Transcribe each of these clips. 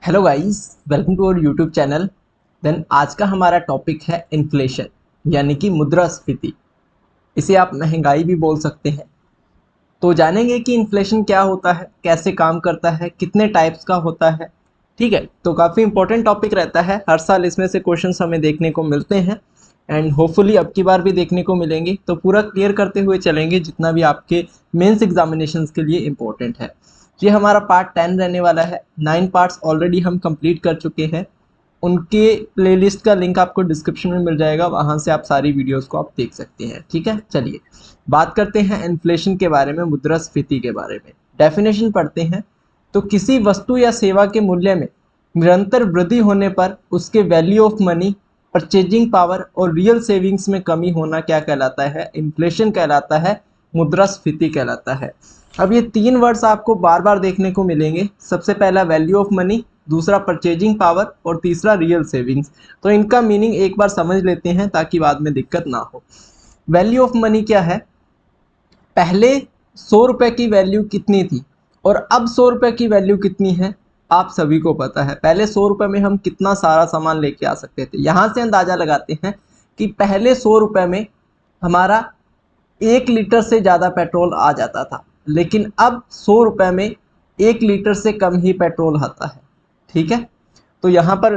Hello guys, welcome to our YouTube channel. Then आज का हमारा टॉपिक है इन्फ्लेशन यानी कि मुद्रास्फीति। इसे आप महंगाई भी बोल सकते हैं। तो जानेंगे कि इन्फ्लेशन क्या होता है, कैसे काम करता है, कितने टाइप्स का होता है। ठीक है, तो काफ़ी इंपॉर्टेंट टॉपिक रहता है। हर साल इसमें से क्वेश्चंस हमें देखने को मिलते हैं एंड होपफुली अब की बार भी देखने को मिलेंगे। तो पूरा क्लियर करते हुए चलेंगे जितना भी आपके मेंस एग्जामिनेशंस के लिए इम्पोर्टेंट है। ये हमारा पार्ट 10 रहने वाला है। 9 पार्ट्स ऑलरेडी हम कंप्लीट कर चुके हैं। उनके प्लेलिस्ट का लिंक आपको डिस्क्रिप्शन में मिल जाएगा, वहाँ से आप सारी वीडियोस को आप देख सकते हैं। ठीक है, चलिए बात करते हैं इन्फ्लेशन के बारे में, मुद्रास्फीति के बारे में। डेफिनेशन पढ़ते हैं। तो किसी वस्तु या सेवा के मूल्य में निरंतर वृद्धि होने पर उसके value of money, purchasing power और रियल सेविंग्स में कमी होना क्या कहलाता है? इन्फ्लेशन कहलाता है, मुद्रास्फीति कहलाता है। अब ये तीन वर्ड्स आपको बार बार देखने को मिलेंगे। सबसे पहला वैल्यू ऑफ मनी, दूसरा परचेजिंग पावर और तीसरा रियल सेविंग्स। तो इनका मीनिंग एक बार समझ लेते हैं ताकि बाद में दिक्कत ना हो। वैल्यू ऑफ मनी क्या है? पहले 100 रुपए की वैल्यू कितनी थी और अब 100 रुपए की वैल्यू कितनी है? आप सभी को पता है। पहले 100 रुपए में हम कितना सारा सामान लेके आ सकते थे। यहाँ से अंदाजा लगाते हैं कि पहले 100 रुपए में हमारा 1 लीटर से ज़्यादा पेट्रोल आ जाता था, लेकिन अब 100 रुपए में 1 लीटर से कम ही पेट्रोल आता है। ठीक है, तो यहाँ पर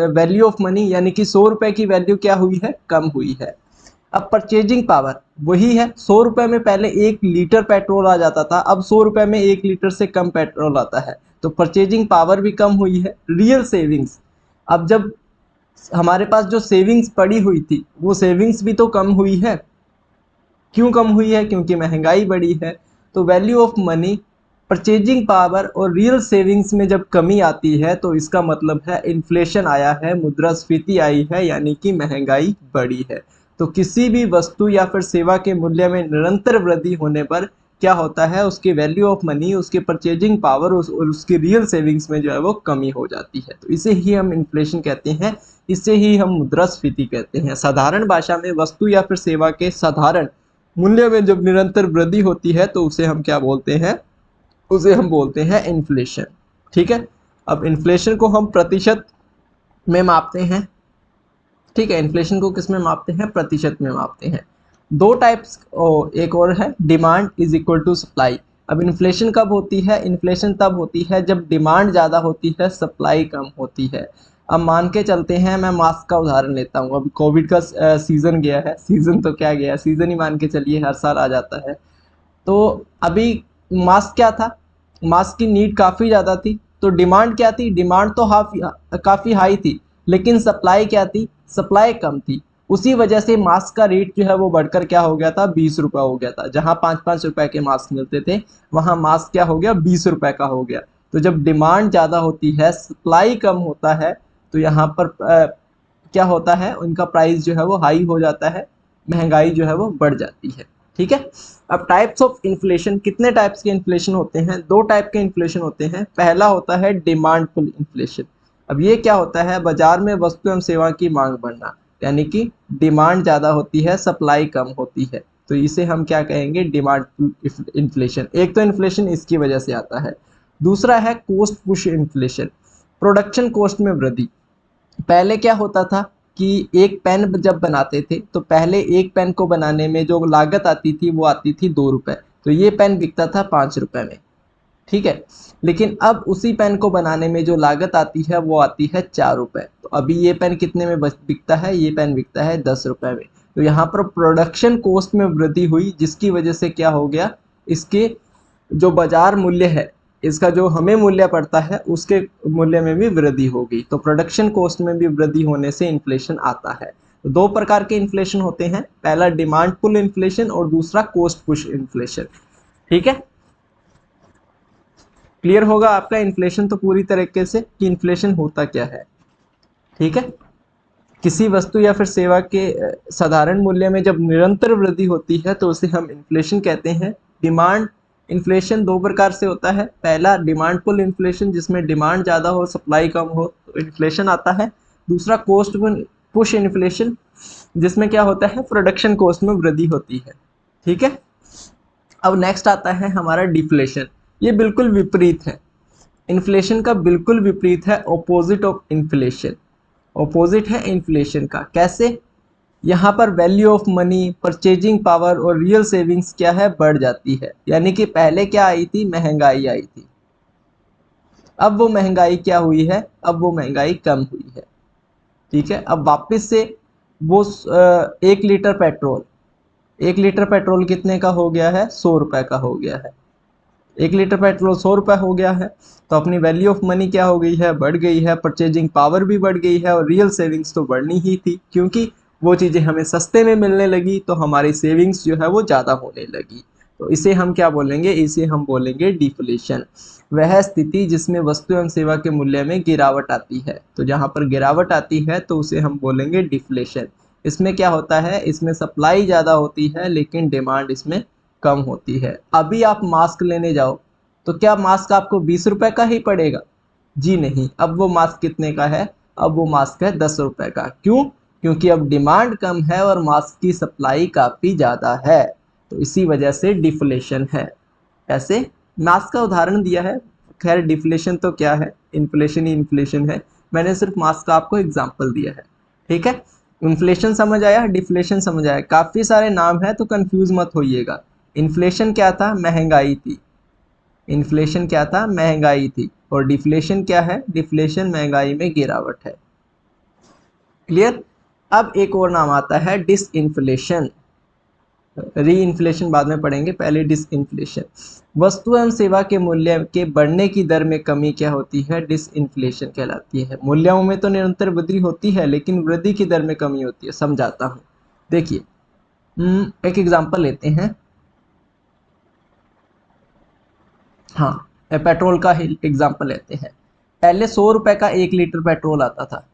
वैल्यू ऑफ मनी यानी कि 100 रुपए की वैल्यू क्या हुई है? कम हुई है। अब परचेजिंग पावर वही है। 100 रुपए में पहले 1 लीटर पेट्रोल आ जाता था, अब 100 रुपए में 1 लीटर से कम पेट्रोल आता है, तो परचेजिंग पावर भी कम हुई है। रियल सेविंग्स, अब जब हमारे पास जो सेविंग्स पड़ी हुई थी वो सेविंग्स भी तो कम हुई है। क्यों कम हुई है? क्योंकि महंगाई बढ़ी है। तो value of money, purchasing power और रियल सेविंग्स में जब कमी आती है तो इसका मतलब है इन्फ्लेशन आया है, मुद्रास्फीति आई है, यानी कि महंगाई बढ़ी है। तो किसी भी वस्तु या फिर सेवा के मूल्य में निरंतर वृद्धि होने पर क्या होता है? उसकी वैल्यू ऑफ मनी, उसके परचेजिंग पावर और उसकी रियल सेविंग्स में जो है वो कमी हो जाती है। तो इसे ही हम इन्फ्लेशन कहते हैं, इसे ही हम मुद्रास्फीति कहते हैं। साधारण भाषा में वस्तु या फिर सेवा के साधारण मूल्य में जब निरंतर वृद्धि होती है तो उसे हम क्या बोलते हैं? उसे हम बोलते हैं इन्फ्लेशन। ठीक है, अब इन्फ्लेशन को हम प्रतिशत में मापते हैं। ठीक है, इन्फ्लेशन को किस में मापते हैं? प्रतिशत में मापते हैं। दो टाइप्स, एक और है demand is equal to supply. अब इन्फ्लेशन कब होती है? इन्फ्लेशन तब होती है जब डिमांड ज़्यादा होती है, सप्लाई कम होती है। अब मान के चलते हैं, मैं मास्क का उदाहरण लेता हूँ। अभी कोविड का सीज़न गया है, सीज़न तो क्या गया, सीज़न ही मान के चलिए, हर साल आ जाता है। तो अभी मास्क क्या था? मास्क की नीड काफ़ी ज़्यादा थी, तो डिमांड क्या थी? डिमांड तो काफ़ी हाई थी, लेकिन सप्लाई क्या थी? सप्लाई कम थी। उसी वजह से मास्क का रेट जो है वो बढ़कर क्या हो गया था? 20 रुपये हो गया था। जहाँ 5-5 रुपए के मास्क मिलते थे, वहाँ मास्क क्या हो गया? 20 रुपए का हो गया। तो जब डिमांड ज़्यादा होती है, सप्लाई कम होता है, तो यहाँ पर क्या होता है? उनका प्राइस जो है वो हाई हो जाता है, महंगाई जो है वो बढ़ जाती है। ठीक है, अब टाइप्स ऑफ इन्फ्लेशन, कितने टाइप्स के इन्फ्लेशन होते हैं? दो टाइप के इन्फ्लेशन होते हैं। पहला होता है डिमांड पुल इन्फ्लेशन। अब ये क्या होता है? बाजार में वस्तु एवं सेवा की मांग बढ़ना, यानी कि डिमांड ज़्यादा होती है, सप्लाई कम होती है, तो इसे हम क्या कहेंगे? Demand pull inflation. एक तो इन्फ्लेशन इसकी वजह से आता है। दूसरा है cost push inflation, production cost में वृद्धि। पहले क्या होता था कि एक पेन जब बनाते थे तो पहले एक पेन को बनाने में जो लागत आती थी वो आती थी 2 रुपए, तो ये पेन बिकता था 5 रुपए में। ठीक है, लेकिन अब उसी पेन को बनाने में जो लागत आती है वो आती है 4 रुपए। तो अभी ये पेन कितने में बिकता है? ये पेन बिकता है 10 रुपए में। तो यहाँ पर प्रोडक्शन कॉस्ट में वृद्धि हुई, जिसकी वजह से क्या हो गया? इसके जो बाजार मूल्य है, इसका जो हमें मूल्य पड़ता है उसके मूल्य में भी वृद्धि होगी। तो प्रोडक्शन कॉस्ट में भी वृद्धि होने से इन्फ्लेशन आता है। तो दो प्रकार के इन्फ्लेशन होते हैं, पहला डिमांड पुल इन्फ्लेशन और दूसरा कॉस्ट पुश इन्फ्लेशन। ठीक है, क्लियर होगा आपका इन्फ्लेशन तो पूरी तरीके से कि इन्फ्लेशन होता क्या है। ठीक है, किसी वस्तु या फिर सेवा के साधारण मूल्य में जब निरंतर वृद्धि होती है तो उसे हम इन्फ्लेशन कहते हैं। डिमांड इन्फ्लेशन दो प्रकार से होता है। पहला डिमांड पुल इन्फ्लेशन, जिसमें डिमांड ज़्यादा हो, सप्लाई कम हो, तो इन्फ्लेशन आता है। दूसरा कॉस्ट पुश इन्फ्लेशन, जिसमें क्या होता है? प्रोडक्शन कॉस्ट में वृद्धि होती है। ठीक है, अब नेक्स्ट आता है हमारा डिफ्लेशन। ये बिल्कुल विपरीत है। इन्फ्लेशन का बिल्कुल विपरीत है ऑपोजिट ऑफ इन्फ्लेशन। ऑपोजिट है इन्फ्लेशन का। कैसे? यहाँ पर value of money, purchasing power और रियल सेविंग्स क्या है, बढ़ जाती है। यानी कि पहले क्या आई थी, महंगाई आई थी। अब वो महंगाई क्या हुई है, अब वो महंगाई कम हुई है। ठीक है, अब वापस से वो 1 लीटर पेट्रोल कितने का हो गया है, 100 रुपए का हो गया है। 1 लीटर पेट्रोल 100 रुपए हो गया है, तो अपनी वैल्यू ऑफ मनी क्या हो गई है, बढ़ गई है। परचेजिंग पावर भी बढ़ गई है और रियल सेविंग्स तो बढ़नी ही थी, क्योंकि वो चीज़ें हमें सस्ते में मिलने लगी, तो हमारी सेविंग्स जो है वो ज़्यादा होने लगी। तो इसे हम क्या बोलेंगे, इसे हम बोलेंगे डिफ्लेशन। वह स्थिति जिसमें वस्तु एवं सेवा के मूल्य में गिरावट आती है। तो जहाँ पर गिरावट आती है तो उसे हम बोलेंगे डिफ्लेशन। इसमें क्या होता है, इसमें सप्लाई ज़्यादा होती है लेकिन डिमांड इसमें कम होती है। अभी आप मास्क लेने जाओ तो क्या मास्क आपको 20 रुपए का ही पड़ेगा? जी नहीं, अब वो मास्क कितने का है, अब वो मास्क है 10 रुपए का। क्यों? क्योंकि अब डिमांड कम है और मास्क की सप्लाई काफ़ी ज़्यादा है, तो इसी वजह से डिफ्लेशन है। ऐसे मास्क का उदाहरण दिया है। खैर डिफ्लेशन तो क्या है, इन्फ्लेशन ही इन्फ्लेशन है। मैंने सिर्फ मास्क का आपको एग्जाम्पल दिया है। ठीक है, इन्फ्लेशन समझ आया, डिफ्लेशन समझ आया। काफ़ी सारे नाम है तो कंफ्यूज मत होइएगा। इन्फ्लेशन क्या था, महंगाई थी। इन्फ्लेशन क्या था, महंगाई थी। और डिफ्लेशन क्या है, डिफ्लेशन महंगाई में गिरावट है। क्लियर? अब एक और नाम आता है डिसइन्फ्लेशन। री इन्फ्लेशन बाद में पढ़ेंगे, पहले डिसइन्फ्लेशन। वस्तु एवं सेवा के मूल्य के बढ़ने की दर में कमी क्या होती है, डिसइन्फ्लेशन कहलाती है। मूल्यों में तो निरंतर वृद्धि होती है लेकिन वृद्धि की दर में कमी होती है। समझाता हूँ, देखिए। एक एग्जांपल लेते हैं। हाँ, पेट्रोल का ही एग्जांपल लेते हैं। पहले 100 रुपए का 1 लीटर पेट्रोल आता था।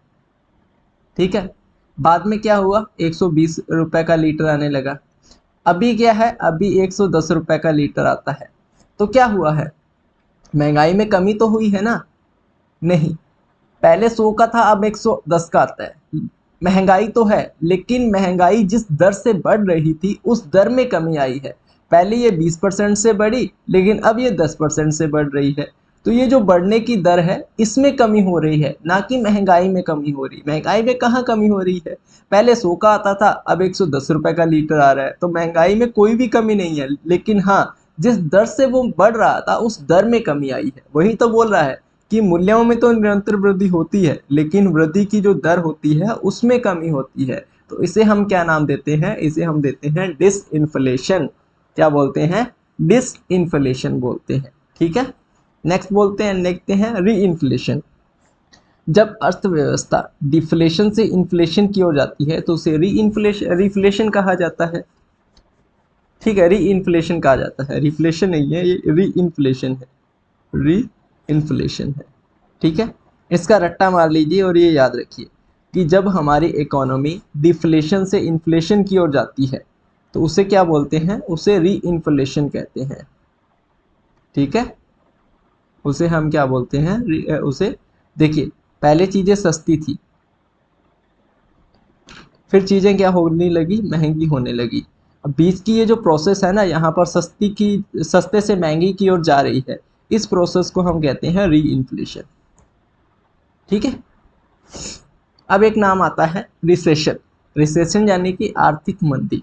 ठीक है, बाद में क्या हुआ, 120 रुपए का लीटर आने लगा। अभी क्या है, अभी 110 रुपए का लीटर आता है। तो क्या हुआ है, महंगाई में कमी तो हुई है ना? नहीं, पहले 100 का था, अब 110 का आता है। महंगाई तो है लेकिन महंगाई जिस दर से बढ़ रही थी उस दर में कमी आई है। पहले ये 20% से बढ़ी लेकिन अब ये 10% से बढ़ रही है। तो ये जो बढ़ने की दर है इसमें कमी हो रही है, ना कि महंगाई में कमी हो रही। महंगाई में कहाँ कमी हो रही है, पहले 100 का आता था अब 110 रुपए का लीटर आ रहा है, तो महंगाई में कोई भी कमी नहीं है। लेकिन हाँ, जिस दर से वो बढ़ रहा था उस दर में कमी आई है। वही तो बोल रहा है कि मूल्यों में तो निरंतर वृद्धि होती है लेकिन वृद्धि की जो दर होती है उसमें कमी होती है। तो इसे हम क्या नाम देते हैं, इसे हम देते हैं डिसइन्फ्लेशन। क्या बोलते हैं, डिसइन्फ्लेशन बोलते हैं। ठीक है, नेक्स्ट बोलते हैं, देखते हैं री इन्फ्लेशन। जब अर्थव्यवस्था डिफ्लेशन से इन्फ्लेशन की ओर जाती है तो उसे रिफ्लेशन कहा जाता है। ठीक है, री इन्फ्लेशन कहा जाता है, रिफ्लेशन नहीं है ये, री इन्फ्लेशन है, री इन्फ्लेशन है। ठीक है, इसका रट्टा मार लीजिए और ये याद रखिए कि जब हमारी इकोनॉमी डिफ्लेशन से इन्फ्लेशन की ओर जाती है तो उसे क्या बोलते हैं, उसे री इन्फ्लेशन कहते हैं। ठीक है, उसे हम क्या बोलते हैं, उसे देखिए, पहले चीज़ें सस्ती थी, फिर चीज़ें क्या होने लगी, महंगी होने लगी। अब बीच की ये जो प्रोसेस है ना, यहाँ पर सस्ते से महंगी की ओर जा रही है, इस प्रोसेस को हम कहते हैं री इन्फ्लेशन। ठीक है, अब एक नाम आता है रिसेशन। रिसेशन यानी कि आर्थिक मंदी।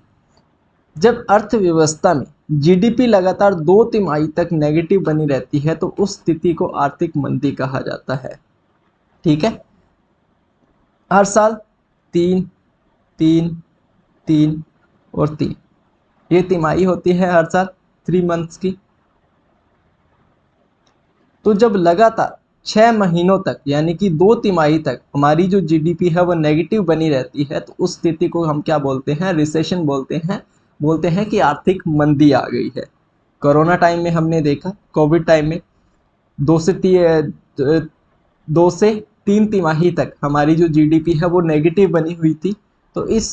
जब अर्थव्यवस्था में जीडीपी लगातार 2 तिमाही तक नेगेटिव बनी रहती है तो उस स्थिति को आर्थिक मंदी कहा जाता है। ठीक है, हर साल 3 3 3 और 3, ये तिमाही होती है हर साल, 3 मंथ्स की। तो जब लगातार 6 महीनों तक यानी कि 2 तिमाही तक हमारी जो जीडीपी है वो नेगेटिव बनी रहती है तो उस स्थिति को हम क्या बोलते हैं, रिसेशन बोलते हैं कि आर्थिक मंदी आ गई है। कोरोना टाइम में हमने देखा, कोविड टाइम में 2 से 3 तिमाही तक हमारी जो जीडीपी है वो नेगेटिव बनी हुई थी। तो इस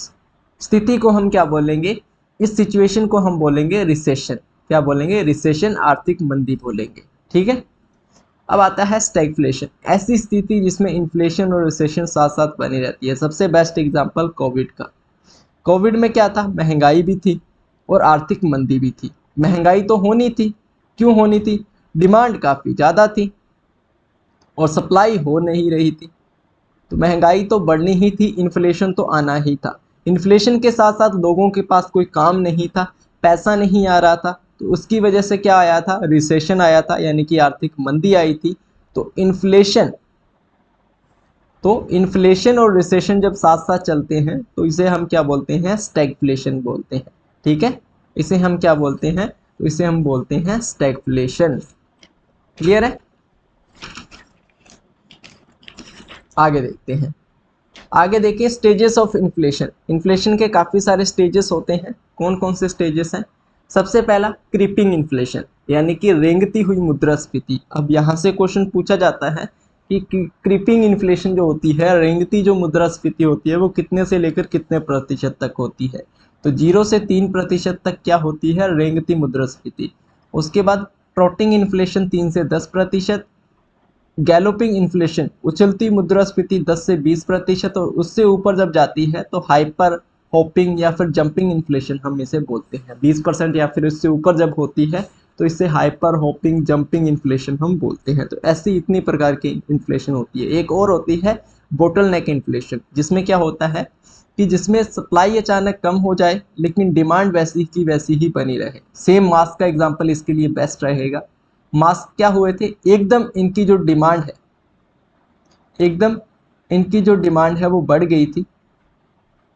स्थिति को हम क्या बोलेंगे, इस सिचुएशन को हम बोलेंगे रिसेशन। क्या बोलेंगे, रिसेशन, आर्थिक मंदी बोलेंगे। ठीक है, अब आता है स्टैगफ्लेशन। ऐसी स्थिति जिसमें इन्फ्लेशन और रिसेशन साथ साथ बनी रहती है। सबसे बेस्ट एग्जांपल कोविड का। कोविड में क्या था, महंगाई भी थी और आर्थिक मंदी भी थी। महंगाई तो होनी थी, क्यों होनी थी, डिमांड काफ़ी ज़्यादा थी। और सप्लाई हो नहीं रही थी, तो महंगाई तो बढ़नी ही थी, इन्फ्लेशन तो आना ही था। इन्फ्लेशन के साथ साथ लोगों के पास कोई काम नहीं था, पैसा नहीं आ रहा था, तो उसकी वजह से क्या आया था, रिसेशन आया था, यानी कि आर्थिक मंदी आई थी। तो इन्फ्लेशन और रिसेशन जब साथ साथ चलते हैं तो इसे हम क्या बोलते हैं, स्टैगफ्लेशन बोलते हैं। ठीक है, इसे हम क्या बोलते हैं, तो इसे हम बोलते हैं स्टैगफ्लेशन। क्लियर है? आगे देखते हैं। आगे देखिए स्टेजेस ऑफ इन्फ्लेशन। इन्फ्लेशन के काफ़ी सारे स्टेजेस होते हैं। कौन कौन से स्टेजेस हैं? सबसे पहला क्रीपिंग इन्फ्लेशन, यानी कि रेंगती हुई मुद्रास्फीति। अब यहाँ से क्वेश्चन पूछा जाता है कि क्रीपिंग इन्फ्लेशन जो होती है, रेंगती जो मुद्रास्फीति होती है, वो कितने से लेकर कितने प्रतिशत तक होती है? तो 0 से 3% तक क्या होती है, रेंगती मुद्रास्फीति। उसके बाद ट्रॉटिंग इन्फ्लेशन 3 से 10%, गैलोपिंग इन्फ्लेशन उछलती मुद्रास्फीति 10 से 20%, और उससे ऊपर जब जाती है तो हाइपर होपिंग या फिर जंपिंग इन्फ्लेशन हम इसे बोलते हैं। 20% या फिर इससे ऊपर जब होती है तो इसे हाइपर होपिंग जंपिंग इन्फ्लेशन हम बोलते हैं। तो ऐसी इतनी प्रकार की इन्फ्लेशन होती है। एक और होती है बोटल नेक इन्फ्लेशन, जिसमें क्या होता है कि जिसमें सप्लाई अचानक कम हो जाए लेकिन डिमांड वैसी की वैसी ही बनी रहे। सेम मास्क का एग्जांपल इसके लिए बेस्ट रहेगा। मास्क क्या हुए थे, एकदम इनकी जो डिमांड है, एकदम इनकी जो डिमांड है वो बढ़ गई थी,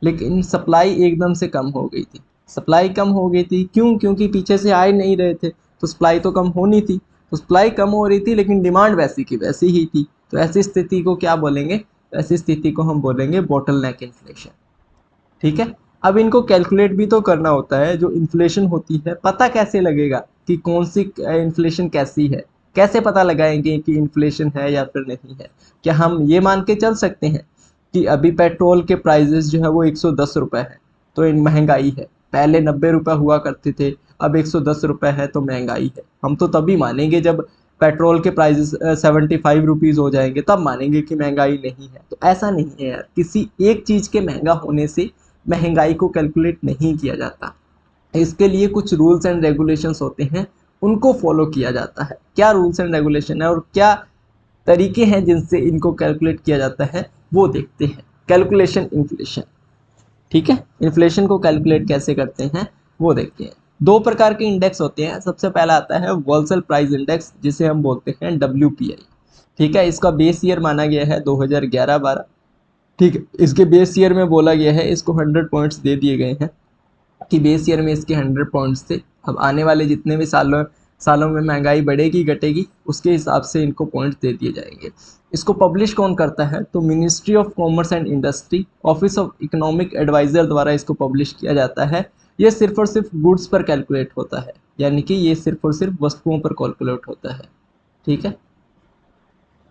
लेकिन सप्लाई एकदम से कम हो गई थी। सप्लाई कम हो गई थी क्यों? क्योंकि पीछे से आ ही नहीं रहे थे, तो सप्लाई तो कम होनी थी। तो सप्लाई कम हो रही थी लेकिन डिमांड वैसी की वैसी ही थी। तो ऐसी स्थिति को क्या बोलेंगे? ऐसी स्थिति को हम बोलेंगे बोटल नेक इन्फ्लेशन। ठीक है, अब इनको कैलकुलेट भी तो करना होता है। जो इन्फ्लेशन होती है, पता कैसे लगेगा कि कौन सी इन्फ्लेशन कैसी है? कैसे पता लगाएंगे कि इन्फ्लेशन है या फिर नहीं है? क्या हम ये मान के चल सकते हैं कि अभी पेट्रोल के प्राइजेस जो है वो 110 रुपये है तो इन महंगाई है, पहले 90 रुपये हुआ करते थे, अब 110 रुपये है तो महंगाई है? हम तो तभी मानेंगे जब पेट्रोल के प्राइजेस 75 रुपीज़ हो जाएंगे, तब मानेंगे कि महंगाई नहीं है। तो ऐसा नहीं है यार, किसी एक चीज़ के महंगा होने से महंगाई को कैलकुलेट नहीं किया जाता। इसके लिए कुछ रूल्स एंड रेगुलेशंस होते हैं, उनको फॉलो किया जाता है। क्या रूल्स एंड रेगुलेशन है और क्या तरीके हैं जिनसे इनको कैलकुलेट किया जाता है, वो देखते हैं। Calculation inflation. ठीक है, इन्फ्लेशन को कैलकुलेट कैसे करते हैं वो देखते हैं। दो प्रकार के इंडेक्स होते हैं। सबसे पहला आता है होलसेल प्राइस इंडेक्स, जिसे हम बोलते हैं WPI। ठीक है, इसका बेस ईयर माना गया है 2011-12। ठीक है, इसके बेस ईयर में बोला गया है, इसको 100 पॉइंट्स दे दिए गए हैं कि बेस ईयर में इसके 100 पॉइंट्स थे। अब आने वाले जितने भी सालों में महंगाई बढ़ेगी घटेगी, उसके हिसाब से इनको पॉइंट्स दे दिए जाएंगे। इसको पब्लिश कौन करता है? तो ministry of commerce and industry, office of economic adviser द्वारा इसको पब्लिश किया जाता है। ये सिर्फ और सिर्फ गुड्स पर कैलकुलेट होता है, यानी कि ये सिर्फ और सिर्फ वस्तुओं पर कैलकुलेट होता है। ठीक है,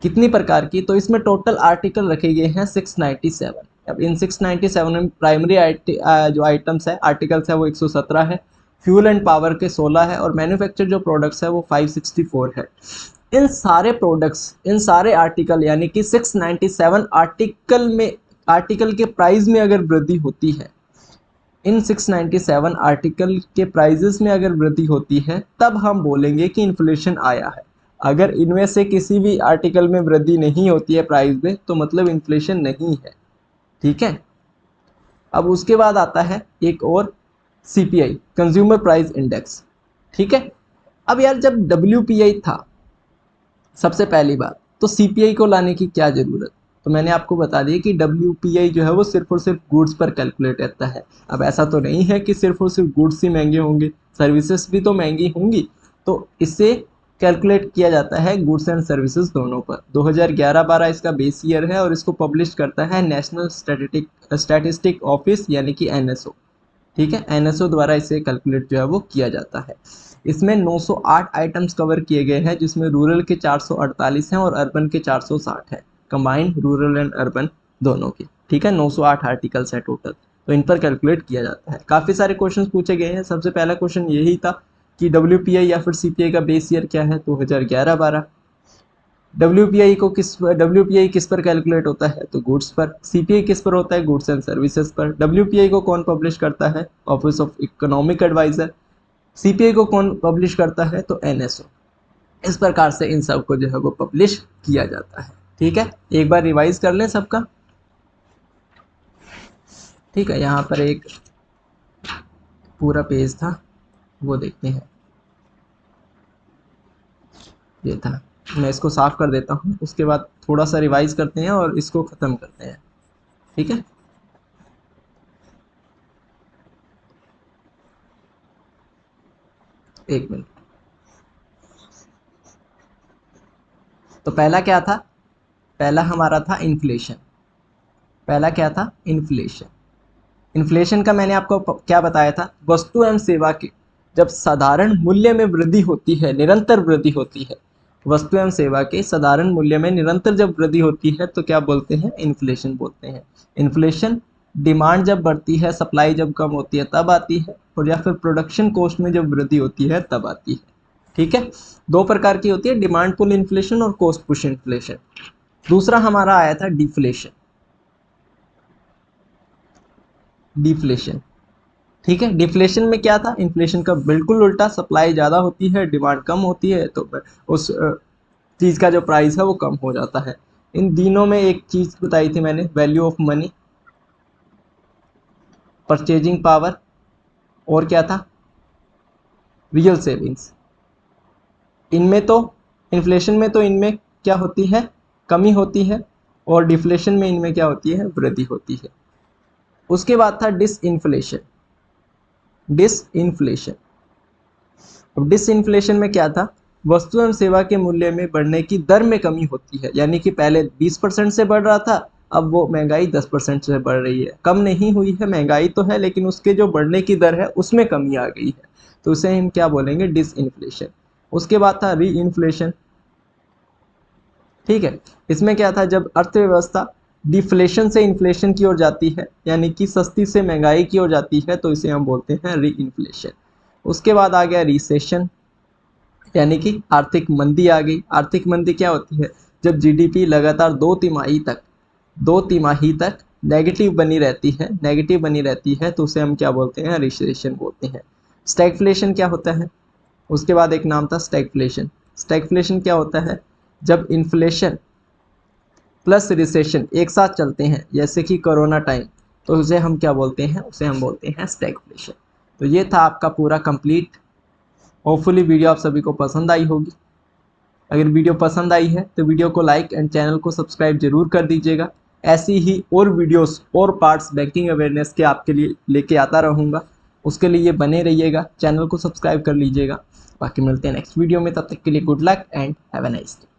कितनी प्रकार की? तो इसमें टोटल आर्टिकल रखे गए हैं 697। अब इन 697 में प्राइमरी जो आइटम्स है, आर्टिकल्स है, वो 117 है। फ्यूल एंड पावर के 16 है, और मैन्युफैक्चर जो प्रोडक्ट्स है वो 564 है। इन सारे प्रोडक्ट्स, इन सारे आर्टिकल, यानी कि 697 आर्टिकल में, आर्टिकल के प्राइस में अगर वृद्धि होती है, इन 697 आर्टिकल के प्राइजेस में अगर वृद्धि होती है, तब हम बोलेंगे कि इन्फ्लेशन आया है। अगर इनमें से किसी भी आर्टिकल में वृद्धि नहीं होती है प्राइस में, तो मतलब इन्फ्लेशन नहीं है। ठीक है, अब उसके बाद आता है एक और CPI, कंज्यूमर प्राइस इंडेक्स। ठीक है, अब यार जब WPI था सबसे पहली बात, तो CPI को लाने की क्या ज़रूरत? तो मैंने आपको बता दिया कि WPI जो है वो सिर्फ और सिर्फ गुड्स पर कैलकुलेट रहता है। अब ऐसा तो नहीं है कि सिर्फ और सिर्फ गुड्स ही महंगे होंगे, सर्विसेज भी तो महंगी होंगी। तो इससे कैलकुलेट किया जाता है गुड्स एंड सर्विसेज दोनों पर। 2011-12 इसका बेस ईयर है, और इसको पब्लिश करता है नेशनल स्टैटिस्टिक ऑफिस, यानी कि NSO। ठीक है, NSO द्वारा इसे कैलकुलेट जो है वो किया जाता है। इसमें 908 आइटम्स कवर किए गए हैं, जिसमें रूरल के 448 हैं और अर्बन के 460 हैं। कंबाइंड रूरल एंड अर्बन दोनों के। ठीक है, 908 आर्टिकल्स है टोटल, तो इन पर कैलकुलेट किया जाता है। काफ़ी सारे क्वेश्चंस पूछे गए हैं। सबसे पहला क्वेश्चन यही था कि WPI या फिर CPI का बेस ईयर क्या है? 2011-12। WPI किस पर कैलकुलेट होता है? तो गुड्स पर। CPI किस पर होता है? गुड्स एंड सर्विसेज पर। WPI को कौन पब्लिश करता है? Office of economic adviser. CPI को कौन पब्लिश करता है? तो NSO। इस प्रकार से इन सब को जो है वो पब्लिश किया जाता है। ठीक है, एक बार रिवाइज कर लें सबका। ठीक है, यहाँ पर एक पूरा पेज था, वो देखते हैं। ये था, मैं इसको साफ कर देता हूँ, उसके बाद थोड़ा सा रिवाइज करते हैं और इसको ख़त्म करते हैं। ठीक है, एक मिनट। तो पहला क्या था? पहला हमारा था इन्फ्लेशन। पहला क्या था? इन्फ्लेशन। इन्फ्लेशन का मैंने आपको क्या बताया था? वस्तु एवं सेवा के जब साधारण मूल्य में वृद्धि होती है, निरंतर वृद्धि होती है, वस्तु एवं सेवा के साधारण मूल्य में निरंतर जब वृद्धि होती है तो क्या बोलते हैं? इन्फ्लेशन बोलते हैं। इन्फ्लेशन डिमांड जब बढ़ती है, सप्लाई जब कम होती है तब आती है, और या फिर प्रोडक्शन कॉस्ट में जब वृद्धि होती है तब आती है। ठीक है, दो प्रकार की होती है, डिमांड पुल इन्फ्लेशन और कॉस्ट पुश इन्फ्लेशन। दूसरा हमारा आया था डिफ्लेशन। डिफ्लेशन, ठीक है, डिफ्लेशन में क्या था? इन्फ्लेशन का बिल्कुल उल्टा, सप्लाई ज़्यादा होती है, डिमांड कम होती है, तो उस चीज़ का जो प्राइस है वो कम हो जाता है। इन दिनों में एक चीज़ बताई थी मैंने, value of money, purchasing power, और क्या था? Real savings. इनमें तो, इन्फ्लेशन में तो इनमें क्या होती है? कमी होती है, और डिफ्लेशन में इनमें क्या होती है? वृद्धि होती है। उसके बाद था डिसइन्फ्लेशन। डिसइन्फ्लेशन, अब डिसइन्फ्लेशन में क्या था? वस्तु एवं सेवा के मूल्य में बढ़ने की दर में कमी होती है, यानी कि पहले 20% से बढ़ रहा था, अब वो महंगाई 10% से बढ़ रही है। कम नहीं हुई है, महंगाई तो है, लेकिन उसके जो बढ़ने की दर है उसमें कमी आ गई है, तो उसे हम क्या बोलेंगे? डिसइन्फ्लेशन। उसके बाद था री इन्फ्लेशन। ठीक है, इसमें क्या था? जब अर्थव्यवस्था डिफ्लेशन से इन्फ्लेशन की ओर जाती है, यानी कि सस्ती से महंगाई की ओर जाती है, तो इसे हम बोलते हैं री इन्फ्लेशन। उसके बाद आ गया रिसेशन, यानी कि आर्थिक मंदी आ गई। आर्थिक मंदी क्या होती है? जब जीडीपी लगातार दो तिमाही तक नेगेटिव बनी रहती है, नेगेटिव बनी रहती है, तो उसे हम क्या बोलते हैं? रिसेशन बोलते हैं। स्टैगफ्लेशन क्या होता है? उसके बाद एक नाम था स्टैगफ्लेशन। स्टैगफ्लेशन क्या होता है? जब इन्फ्लेशन प्लस रिसेशन एक साथ चलते हैं, जैसे कि कोरोना टाइम, तो उसे हम क्या बोलते हैं? उसे हम बोलते हैं स्टैगफ्लेशन। तो ये था आपका पूरा कंप्लीट। होपफुली वीडियो आप सभी को पसंद आई होगी। अगर वीडियो पसंद आई है तो वीडियो को लाइक एंड चैनल को सब्सक्राइब जरूर कर दीजिएगा। ऐसी ही और वीडियोस और पार्ट्स बैंकिंग अवेयरनेस के आपके लिए लेके आता रहूँगा। उसके लिए बने रहिएगा, चैनल को सब्सक्राइब कर लीजिएगा। बाकी मिलते हैं नेक्स्ट वीडियो में, तब तक के लिए good luck and have a nice day.